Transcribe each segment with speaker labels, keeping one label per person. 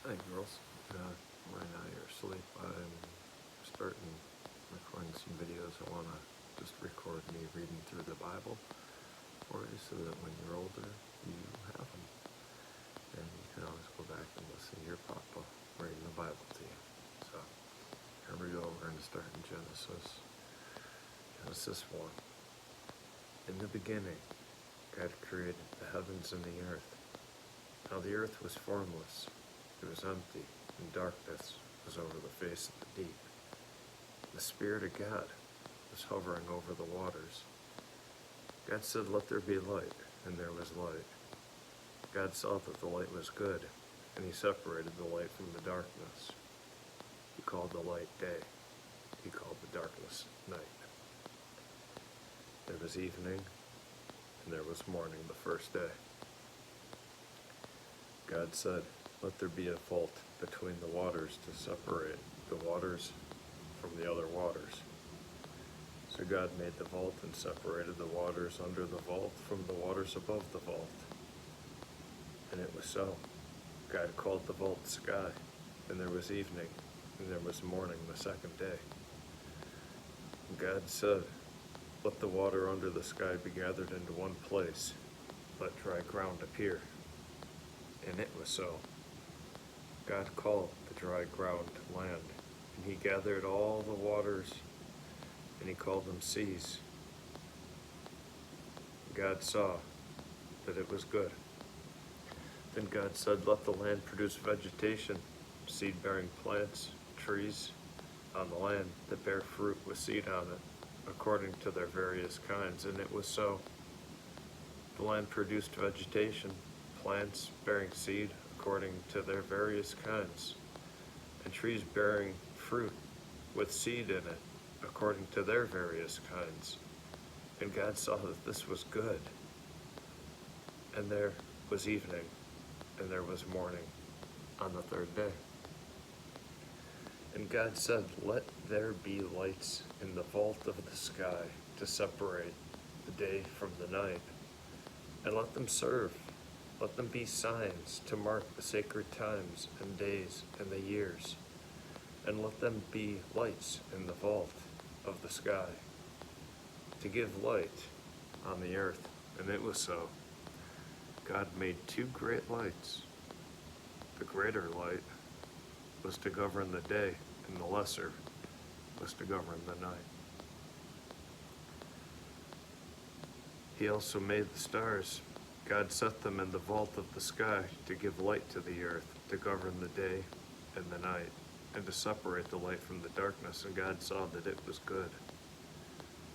Speaker 1: Hi, girls. Right now you're asleep. I'm starting recording some videos. I want to just record me reading through the Bible for you so that when you're older, you have them. And you can always go back and listen to your papa reading the Bible to you. So here we go. We're going to start in Genesis. Genesis 1. In the beginning, God created the heavens and the earth. Now the earth was formless. It was empty, and darkness was over the face of the deep. The Spirit of God was hovering over the waters. God said, "Let there be light," and there was light. God saw that the light was good, and he separated the light from the darkness. He called the light day. He called the darkness night. There was evening, and there was morning the first day. God said, "Let there be a vault between the waters to separate the waters from the other waters." So God made the vault and separated the waters under the vault from the waters above the vault. And it was so. God called the vault sky, and there was evening, and there was morning the second day. And God said, "Let the water under the sky be gathered into one place. Let dry ground appear." And it was so. God called the dry ground land, and he gathered all the waters, and he called them seas. God saw that it was good. Then God said, "Let the land produce vegetation, seed-bearing plants, trees on the land that bear fruit with seed on it, according to their various kinds." And it was so. The land produced vegetation, plants bearing seed according to their various kinds, and trees bearing fruit with seed in it according to their various kinds. And God saw that this was good. And there was evening, and there was morning on the third day. And God said, "Let there be lights in the vault of the sky to separate the day from the night, and let them serve. Let them be signs to mark the sacred times and days and the years, and let them be lights in the vault of the sky, to give light on the earth." And it was so. God made two great lights. The greater light was to govern the day, and the lesser was to govern the night. He also made the stars. God set them in the vault of the sky to give light to the earth, to govern the day and the night, and to separate the light from the darkness. And God saw that it was good.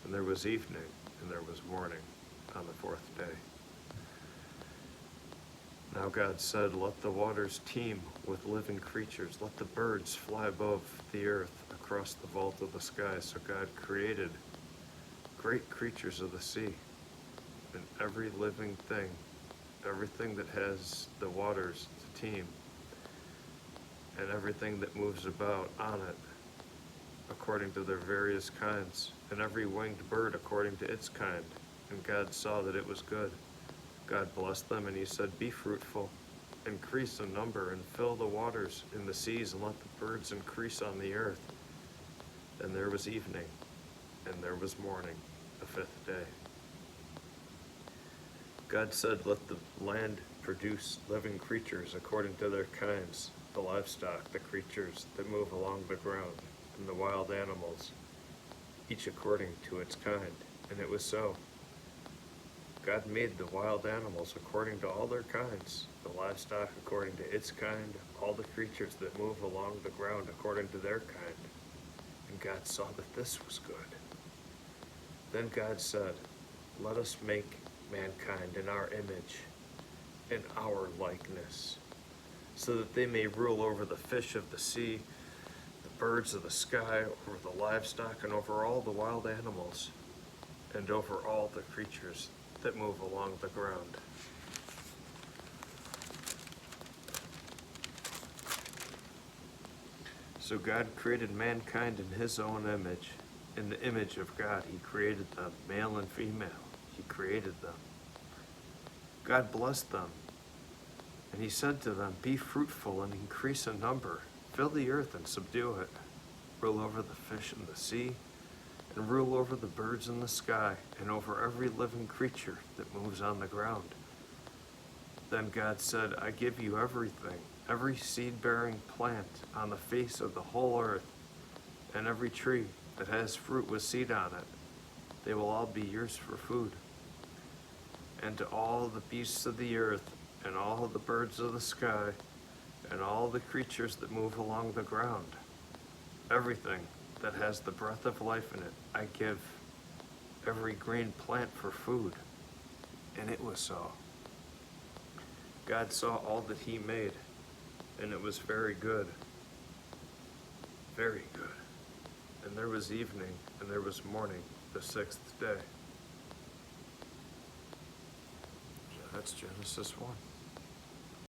Speaker 1: And there was evening, and there was morning on the fourth day. Now God said, "Let the waters teem with living creatures. Let the birds fly above the earth across the vault of the sky." So God created great creatures of the sea, and every living thing, everything that has the waters to teem, and everything that moves about on it according to their various kinds, and every winged bird according to its kind. And God saw that it was good. God blessed them, and he said, "Be fruitful, increase in number, and fill the waters in the seas, and let the birds increase on the earth." And there was evening, and there was morning, the fifth day. God said, "Let the land produce living creatures according to their kinds, the livestock, the creatures that move along the ground, and the wild animals, each according to its kind." And it was so. God made the wild animals according to all their kinds, the livestock according to its kind, all the creatures that move along the ground according to their kind. And God saw that this was good. Then God said, "Let us make mankind in our image, in our likeness, so that they may rule over the fish of the sea, the birds of the sky, over the livestock, and over all the wild animals, and over all the creatures that move along the ground." So God created mankind in his own image. In the image of God, he created them, male and female. He created them. God blessed them, and And he said to them, "Be fruitful and increase in number. Fill the earth and subdue it. Rule over the fish in the sea, and rule over the birds in the sky, and over every living creature that moves on the ground." Then God said, "I give you everything, every seed-bearing plant on the face of the whole earth, and every tree that has fruit with seed on it. They will all be yours for food. And to all the beasts of the earth, and all the birds of the sky, and all the creatures that move along the ground, everything that has the breath of life in it, I give every green plant for food." And it was so. God saw all that he made, and it was very good. Very good. And there was evening, and there was morning, the sixth day. That's Genesis 1.